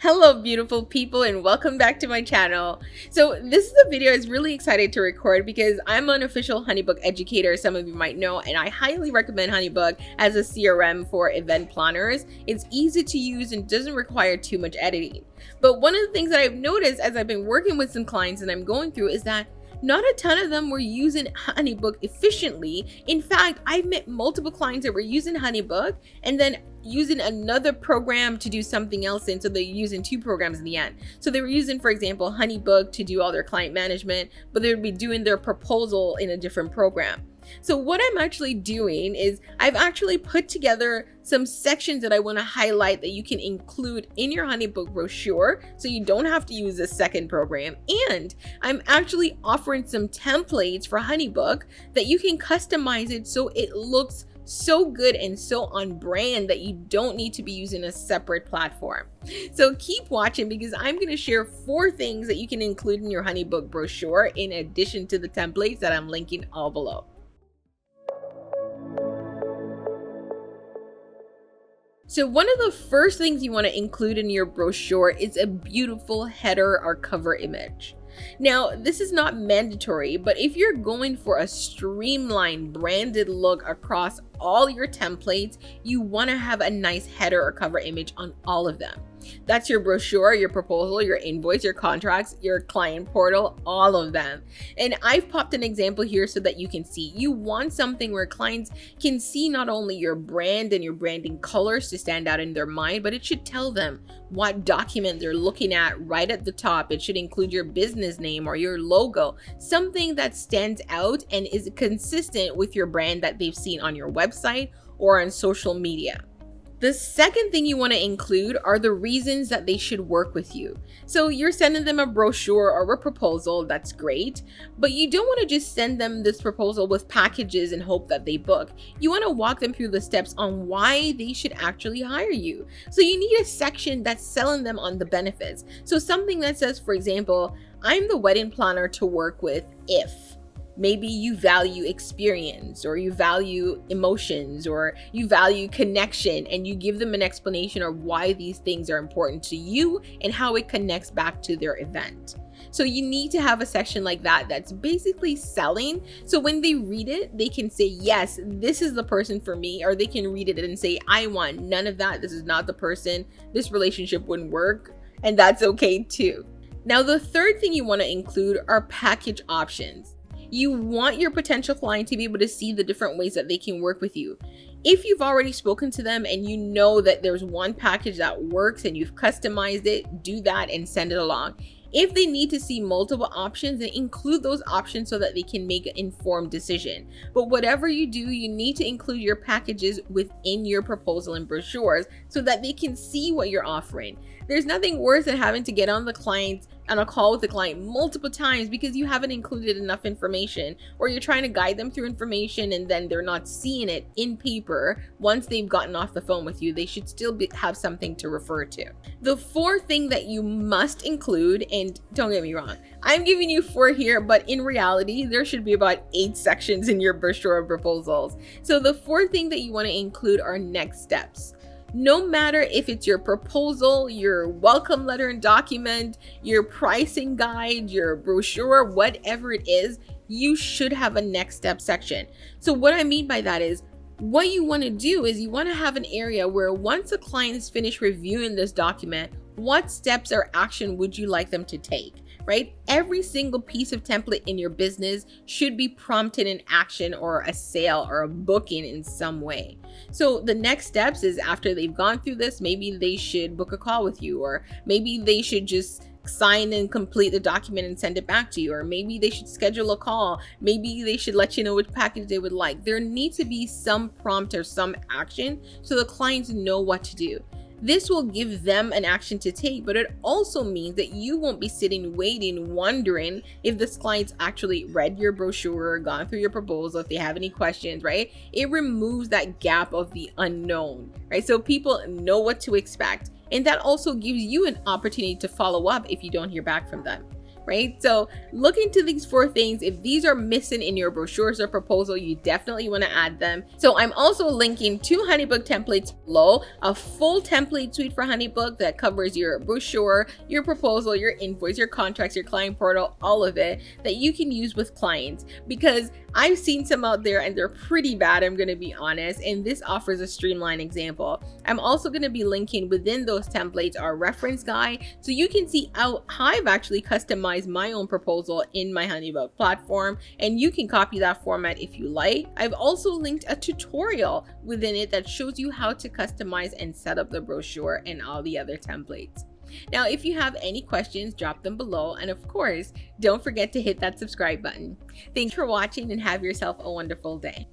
Hello beautiful people and welcome back to my channel. So this is a video I was really excited to record because I'm an official HoneyBook educator, some of you might know, and I highly recommend HoneyBook as a CRM for event planners. It's easy to use and doesn't require too much editing. But one of the things that I've noticed as I've been working with some clients and I'm going through is that not a ton of them were using HoneyBook efficiently. In fact, I've met multiple clients that were using HoneyBook and then using another program to do something else in, so they're using two programs in the end. So they were using, for example, HoneyBook to do all their client management, but they would be doing their proposal in a different program. So what I'm actually doing is I've actually put together some sections that I want to highlight that you can include in your HoneyBook brochure so you don't have to use a second program. And I'm actually offering some templates for HoneyBook that you can customize it so it looks so good and so on brand that you don't need to be using a separate platform. So keep watching because I'm going to share 4 things that you can include in your HoneyBook brochure in addition to the templates that I'm linking all below. So one of the first things you want to include in your brochure is a beautiful header or cover image. Now, this is not mandatory, but if you're going for a streamlined branded look across all your templates, you want to have a nice header or cover image on all of them. That's your brochure, your proposal, your invoice, your contracts, your client portal, all of them. And I've popped an example here so that you can see. You want something where clients can see not only your brand and your branding colors to stand out in their mind, but it should tell them what document they're looking at right at the top. It should include your business name or your logo, something that stands out and is consistent with your brand that they've seen on your website or on social media. The second thing you want to include are the reasons that they should work with you. So you're sending them a brochure or a proposal, that's great, but you don't want to just send them this proposal with packages and hope that they book. You want to walk them through the steps on why they should actually hire you. So you need a section that's selling them on the benefits. So something that says, for example, I'm the wedding planner to work with if. Maybe you value experience, or you value emotions, or you value connection, and you give them an explanation of why these things are important to you and how it connects back to their event. So you need to have a section like that that's basically selling. So when they read it, they can say, yes, this is the person for me, or they can read it and say, I want none of that. This is not the person. This relationship wouldn't work. And that's okay too. Now, the third thing you want to include are package options. You want your potential client to be able to see the different ways that they can work with you. If you've already spoken to them and you know that there's one package that works and you've customized it, do that and send it along. If they need to see multiple options, then include those options so that they can make an informed decision. But whatever you do, you need to include your packages within your proposal and brochures so that they can see what you're offering. There's nothing worse than having to get on a call with the client multiple times because you haven't included enough information, or you're trying to guide them through information and then they're not seeing it in paper. Once they've gotten off the phone with you, they should still have something to refer to. The fourth thing that you must include, and don't get me wrong, I'm giving you 4 here, but in reality, there should be about 8 sections in your brochure of proposals. So the fourth thing that you want to include are next steps. No matter if it's your proposal, your welcome letter and document, your pricing guide, your brochure, whatever it is, you should have a next step section. So what I mean by that is, what you want to do is you want to have an area where once a client is finished reviewing this document, what steps or action would you like them to take? Right? Every single piece of template in your business should be prompted in action or a sale or a booking in some way. So the next steps is after they've gone through this, maybe they should book a call with you, or maybe they should just sign and complete the document and send it back to you, or maybe they should schedule a call. Maybe they should let you know which package they would like. There needs to be some prompt or some action so the clients know what to do. This will give them an action to take, but it also means that you won't be sitting waiting, wondering if this client's actually read your brochure, gone through your proposal, if they have any questions, right? It removes that gap of the unknown, right? So people know what to expect. And that also gives you an opportunity to follow up if you don't hear back from them. right? So look into these 4 things. If these are missing in your brochures or proposal, you definitely want to add them. So I'm also linking 2 HoneyBook templates below, a full template suite for HoneyBook that covers your brochure, your proposal, your invoice, your contracts, your client portal, all of it, that you can use with clients, because I've seen some out there and they're pretty bad, I'm going to be honest, and this offers a streamlined example. I'm also going to be linking within those templates our reference guide, so you can see how I've actually customized my own proposal in my HoneyBook platform, and you can copy that format if you like. I've also linked a tutorial within it that shows you how to customize and set up the brochure and all the other templates. Now, if you have any questions, drop them below, and of course, don't forget to hit that subscribe button. Thanks for watching and have yourself a wonderful day.